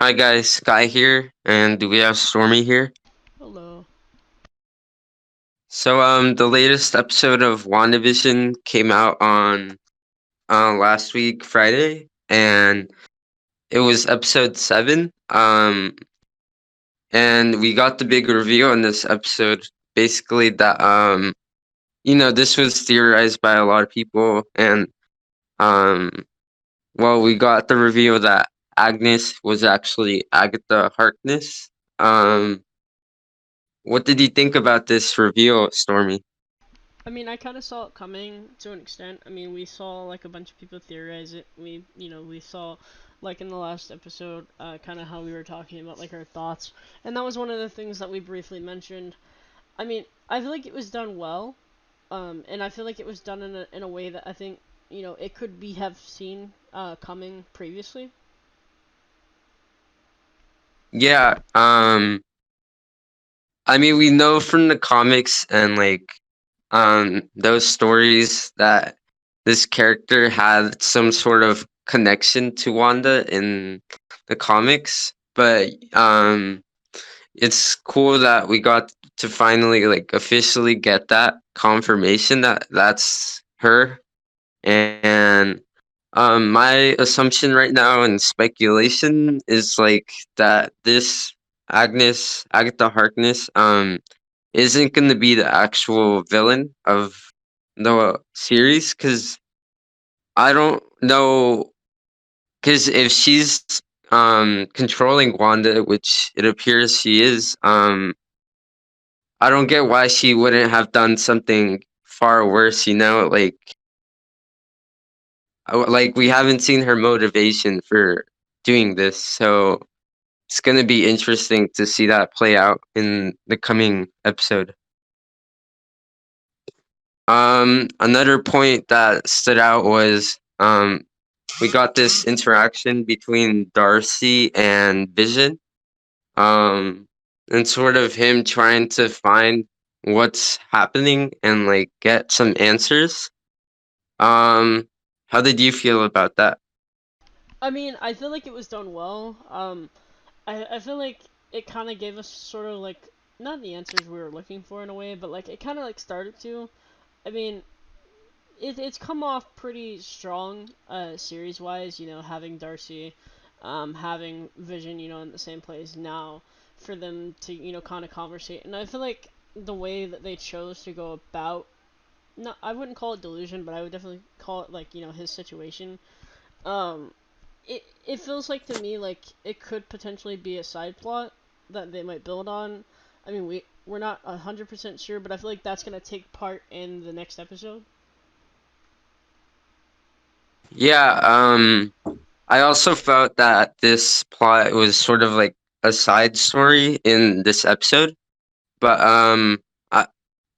Hi guys, Sky here, and do we have Stormy here? Hello. The latest episode of WandaVision came out on last week Friday, and it was episode 7. And we got the big reveal in this episode. Basically, that this was theorized by a lot of people, and um, we got the reveal that Agnes was actually Agatha Harkness. Um, what did you think about this reveal, Stormy? I mean, I kind of saw it coming to an extent. I mean, we saw like a bunch of people theorize it. We saw like in the last episode, kind of how we were talking about like our thoughts, and that was one of the things that we briefly mentioned. I mean, I feel like it was done well, and I feel like it was done in a way that I think it could be have seen coming previously. Yeah, I mean, we know from the comics and those stories that this character had some sort of connection to Wanda in the comics, but it's cool that we got to finally like officially get that confirmation that that's her. And my assumption right now and speculation is like that this Agatha Harkness isn't going to be the actual villain of the series, because I don't know, because if she's controlling Wanda, which it appears she is, I don't get why she wouldn't have done something far worse, like we haven't seen her motivation for doing this, so it's going to be interesting to see that play out in the coming episode. Another point that stood out was we got this interaction between Darcy and Vision, and sort of him trying to find what's happening and like get some answers. Um, how did you feel about that? I mean, I feel like it was done well. I feel like it kind of gave us sort of like not the answers we were looking for in a way, but like it kind of like started to. I mean, it's come off pretty strong, series wise. Having Darcy, having Vision, in the same place now for them to kind of conversate, and I feel like the way that they chose to go about. No, I wouldn't call it delusion, but I would definitely call it like his situation. Um, it feels like to me like it could potentially be a side plot that they might build on. I mean, we're not 100% sure, but I feel like that's gonna take part in the next episode. Yeah, I also felt that this plot was sort of like a side story in this episode, but I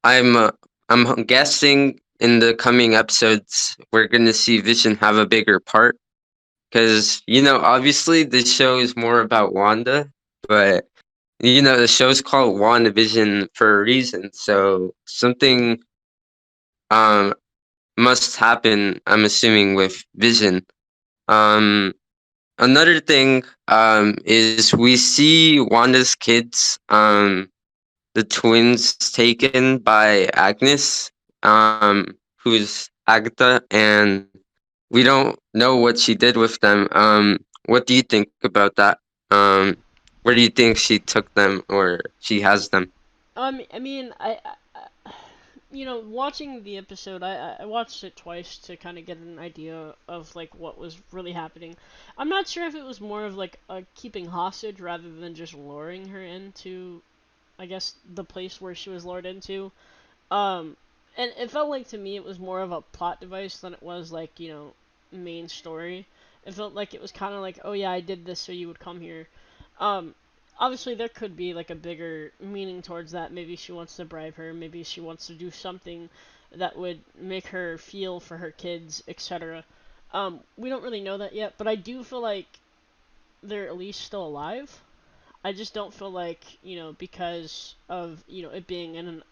I'm I'm guessing in the coming episodes we're gonna see Vision have a bigger part, because obviously the show is more about Wanda, but the show's called WandaVision for a reason, so something um must happen, I'm assuming, with Vision. Um, Another thing is we see Wanda's kids, the twins, taken by Agnes, who's Agatha, and we don't know what she did with them. What do you think about that? Um, where do you think she took them, or she has them? I mean, watching the episode, I watched it twice to kind of get an idea of like what was really happening. I'm not sure if it was more of like a keeping hostage rather than just luring her into, I guess, the place where she was lured into. Um, and it felt like to me it was more of a plot device than it was like main story. It felt like it was kind of like, oh yeah, I did this so you would come here. Um, Obviously there could be like a bigger meaning towards that. Maybe she wants to bribe her. Maybe she wants to do something that would make her feel for her kids, etc. We don't really know that yet, but I do feel like they're at least still alive. I just don't feel like because of it being in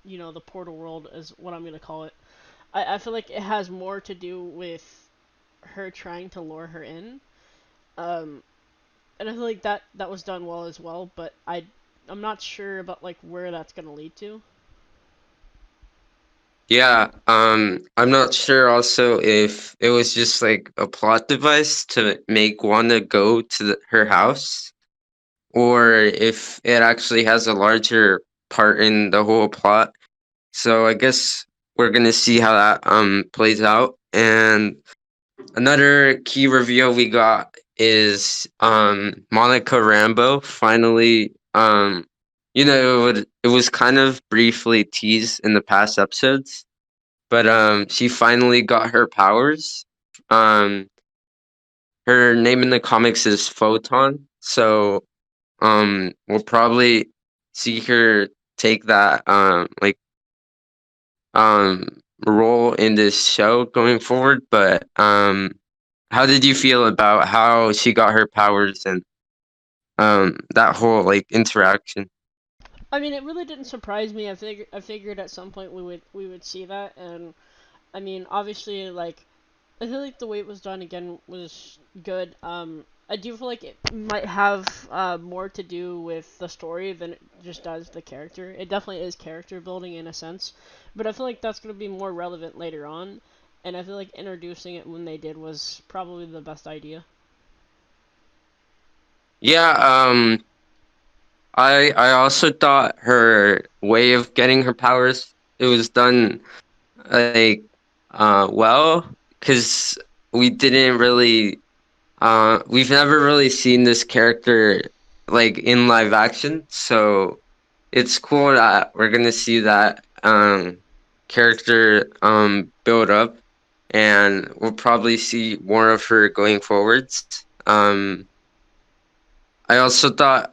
the portal world is what I'm gonna call it. I feel like it has more to do with her trying to lure her in. Um, and I feel like that was done well as well. But I'm not sure about like where that's gonna lead to. Yeah, I'm not sure also if it was just like a plot device to make Wanda go to her house, or if it actually has a larger part in the whole plot. So I guess we're gonna see how that plays out. And another key reveal we got is Monica Rambeau finally it was kind of briefly teased in the past episodes, but she finally got her powers. Um her name in the comics is Photon. So we'll probably see her take that role in this show going forward. But how did you feel about how she got her powers and that whole like interaction? I mean, it really didn't surprise me. I figured at some point we would see that, and I mean, obviously, like I feel like the way it was done again was good. I do feel like it might have more to do with the story than it just does the character. It definitely is character building in a sense, but I feel like that's going to be more relevant later on. And I feel like introducing it when they did was probably the best idea. Yeah, I also thought her way of getting her powers, it was done like well, because we didn't really we've never really seen this character like in live action, so it's cool that we're gonna see that character build up, and we'll probably see more of her going forwards. I also thought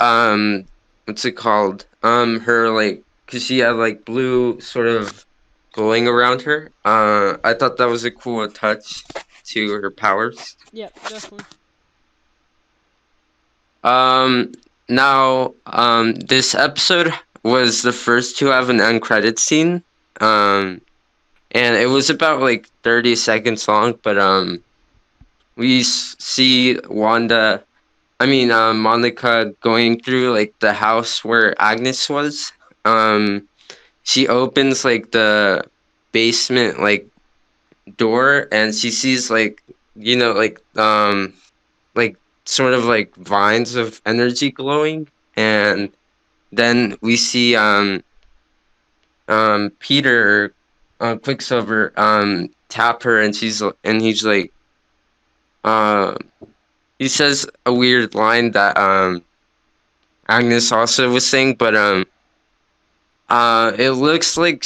what's it called? Her like, cause she had like blue sort of glowing around her. I thought that was a cool touch to her powers. Yep, definitely. Um, this episode was the first to have an end credit scene. Um, and it was about like 30 seconds long, but we see Monica going through like the house where Agnes was. Um, she opens like the basement like door, and she sees like like sort of like vines of energy glowing, Mhm. and then we see Peter Quicksilver tap her, and he's like uh he says a weird line that Agnes also was saying, but it looks like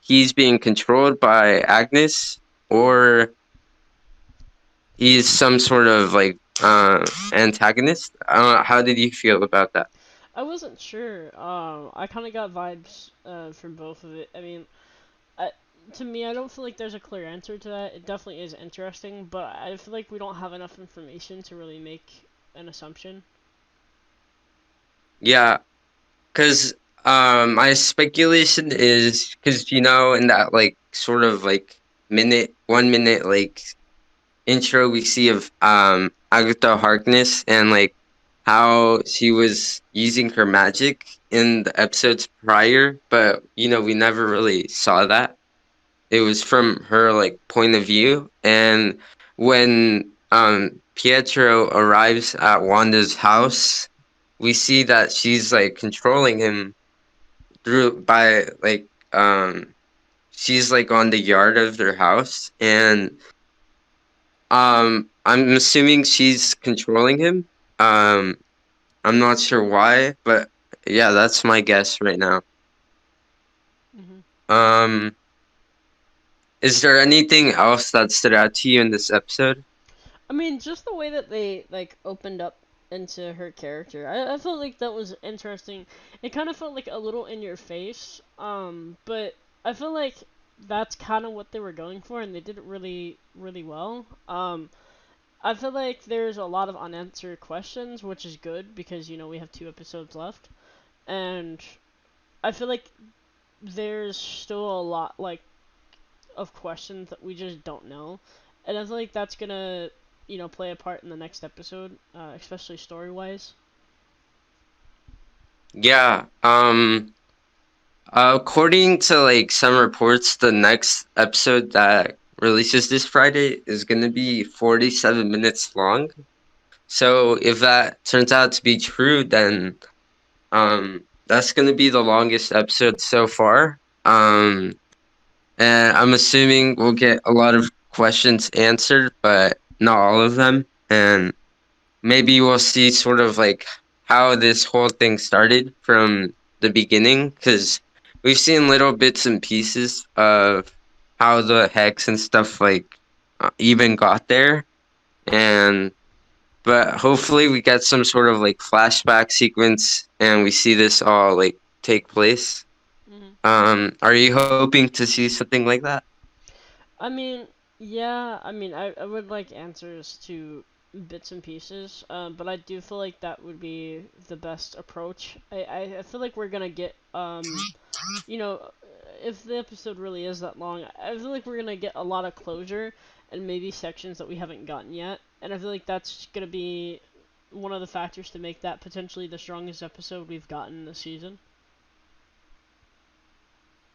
he's being controlled by Agnes, or he's some sort of like antagonist. How did you feel about that? I wasn't sure. I kind of got vibes from both of it. I mean, I, to me, I don't feel like there's a clear answer to that. It definitely is interesting, but I feel like we don't have enough information to really make an assumption. Yeah, because my speculation is because in that like sort of like 1 minute like intro we see of Agatha Harkness, and like how she was using her magic in the episodes prior, but we never really saw that. It was from her like point of view, and when Pietro arrives at Wanda's house, we see that she's like controlling him through by like she's like on the yard of their house, and I'm assuming she's controlling him. um I'm not sure why, but yeah, that's my guess right now. Hmm. um is there anything else that stood out to you in this episode? I mean, just the way that they like opened up into her character, I felt like that was interesting. It kind of felt like a little in your face, but I feel like that's kind of what they were going for, and they did it really, really well. I feel like there's a lot of unanswered questions, which is good because we have 2 episodes left, and I feel like there's still a lot like of questions that we just don't know, and I feel like that's gonna play a part in the next episode, especially story wise. Yeah. According to like some reports, the next episode that releases this Friday is gonna be 47 minutes long. So if that turns out to be true, then that's gonna be the longest episode so far. And I'm assuming we'll get a lot of questions answered, but not all of them. And maybe we'll see sort of like how this whole thing started from the beginning, because we've seen little bits and pieces of how the hex and stuff like even got there. And but hopefully we get some sort of like flashback sequence and we see this all like take place. Hmm. Are you hoping to see something like that? I mean, yeah, I would like answers to bits and pieces, but I do feel like that would be the best approach. I feel like we're gonna get, you know, if the episode really is that long, I feel like we're gonna get a lot of closure and maybe sections that we haven't gotten yet, and I feel like that's gonna be one of the factors to make that potentially the strongest episode we've gotten this season.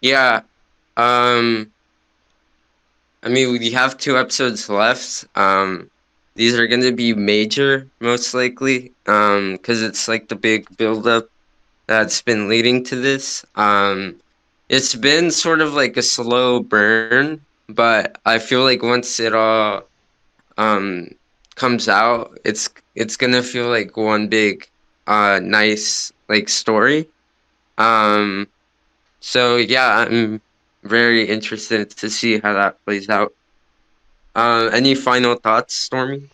Yeah. Um, I mean, we have two episodes left. These are going to be major, most likely, because it's like the big buildup that's been leading to this. It's been sort of like a slow burn, but I feel like once it all um comes out, it's gonna feel like one big, nice like story. Um, so yeah, I'm very interested to see how that plays out. Any final thoughts, Stormy?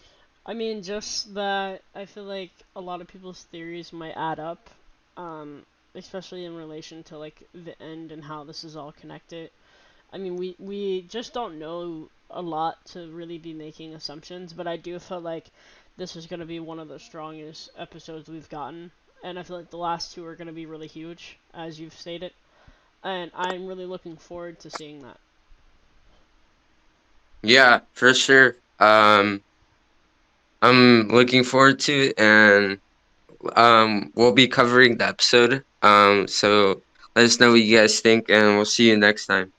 I mean, just that I feel like a lot of people's theories might add up, um, especially in relation to like the end and how this is all connected. I mean, we just don't know a lot to really be making assumptions, but I do feel like this is going to be one of the strongest episodes we've gotten, and I feel like the last two are going to be really huge, as you've stated, and I'm really looking forward to seeing that. Yeah, for sure. I'm looking forward to it, and we'll be covering the episode. So let us know what you guys think, and we'll see you next time.